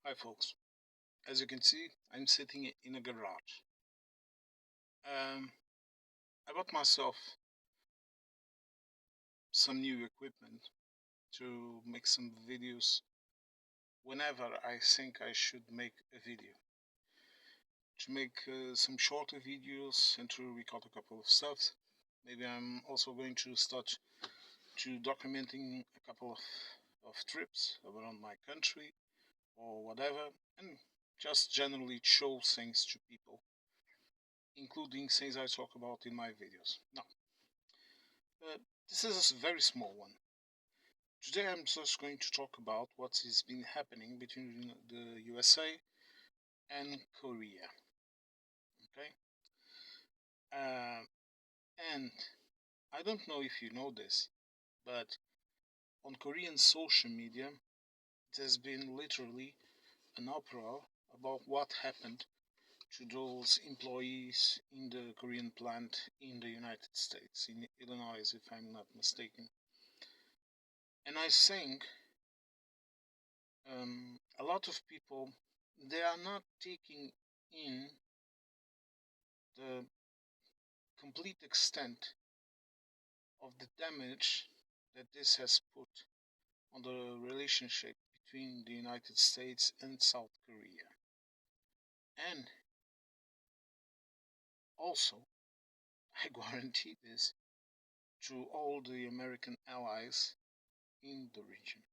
Hi folks, as you can see, I'm sitting in a garage. Um, I bought myself some new equipment to make some videos whenever I think I should make a video. To make some shorter videos and to record a couple of stuff. Maybe I'm also going to start to documenting a couple of trips around my country or whatever, and just generally show things to people, including things I talk about in my videos. Now, Uh, this is a very small one. Today I'm just going to talk about what has been happening between the USA and Korea. Okay? Uh, and I don't know if you know this, but on Korean social media, it has been literally an uproar about what happened to those employees in the Korean plant in the United States, in Illinois, if I'm not mistaken. And I think a lot of people, they are not taking in the complete extent of the damage that this has put on the relationship between the United States and South Korea. And also, I guarantee this to all the American allies in the region.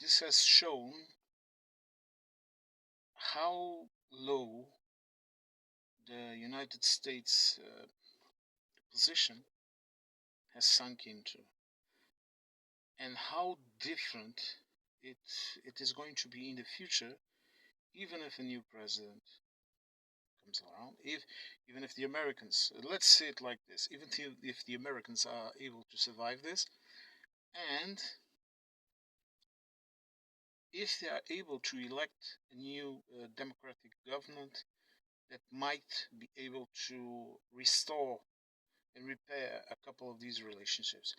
This has shown how low the United States position has sunk into, and how different it it is going to be in the future, even if a new president comes around. Even if the Americans, let's say it like this, even if the Americans are able to survive this, and if they are able to elect a new democratic government that might be able to restore and repair a couple of these relationships,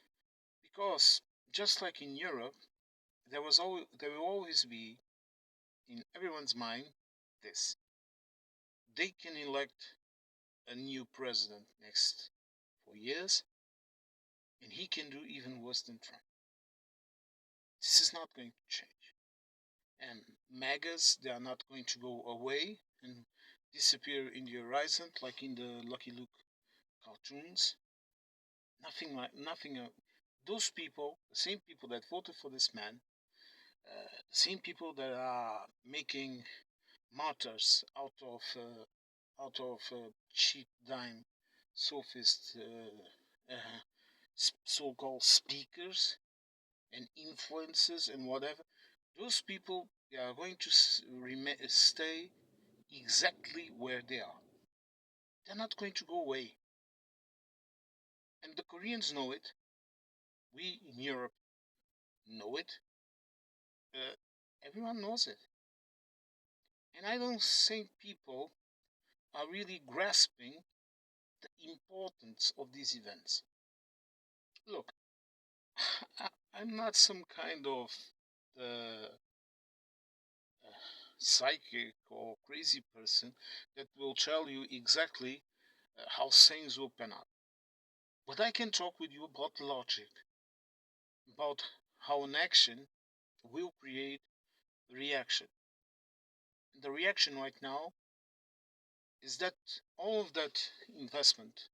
because just like in Europe, there will always be in everyone's mind this: they can elect a new president next 4 years, and he can do even worse than Trump. This is not going to change. And MAGAs, they are not going to go away and disappear in the horizon like in the Lucky Luke cartoons. Nothing. Those people, the same people that voted for this man, the same people that are making martyrs out of cheap dime sophist so-called speakers and influencers and whatever, those people, they are going to stay exactly where they are. They're not going to go away. And the Koreans know it. We in Europe know it. Uh, Everyone knows it. And I don't think people are really grasping the importance of these events. Look, I'm not some kind of uh, psychic or crazy person that will tell you exactly how things will pan out. But I can talk with you about logic, about how an action will create reaction. The reaction right now is that all of that investment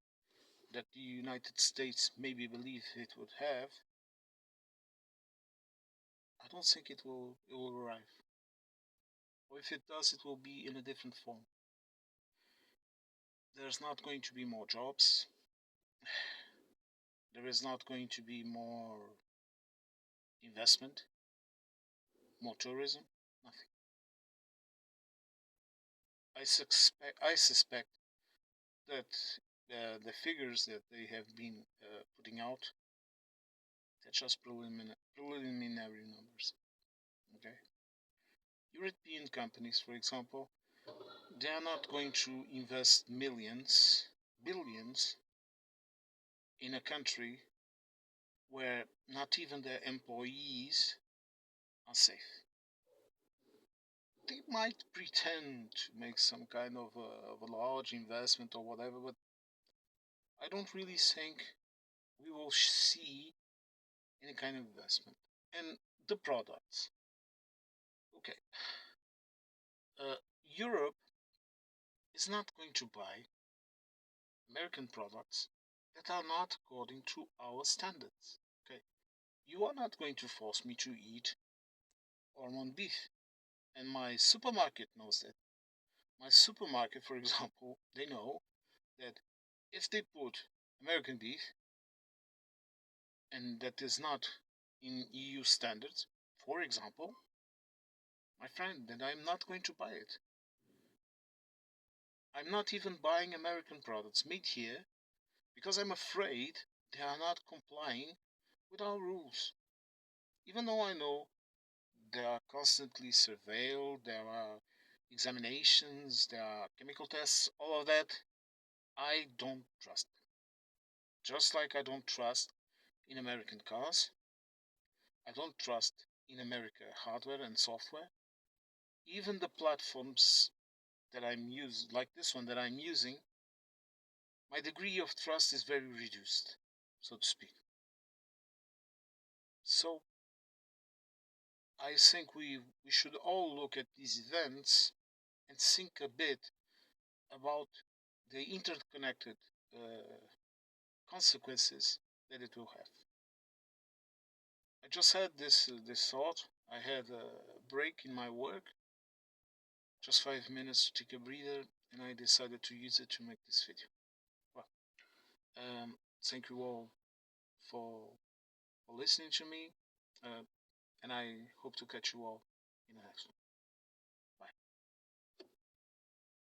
that the United States maybe believe it would have, I don't think it will arrive. Or if it does, it will be in a different form. There's not going to be more jobs. There is not going to be more investment, more tourism, nothing. I suspect that the figures that they have been putting out, they're just preliminary numbers. Okay, European companies, for example, they are not going to invest millions, billions in a country where not even their employees are safe. they might pretend to make some kind of a large investment or whatever, but I don't really think we will see any kind of investment. And the products, okay, Europe is not going to buy American products that are not according to our standards. Okay, you are not going to force me to eat hormone beef, and my supermarket knows that. My supermarket, for example, they know that if they put American beef and that is not in EU standards, for example, my friend, then I'm not going to buy it. I'm not even buying American products made here because I'm afraid they are not complying with our rules. Even though I know they are constantly surveilled, there are examinations, there are chemical tests, all of that, I don't trust them. Just like I don't trust in American cars, I don't trust in America hardware and software. Even the platforms that I'm using, like this one that I'm using, my degree of trust is very reduced, so to speak. So I think we should all look at these events and think a bit about the interconnected uh, consequences that it will have. I just had this thought. I had a break in my work, just 5 minutes to take a breather, and I decided to use it to make this video. Well, thank you all for listening to me, and I hope to catch you all in the next one.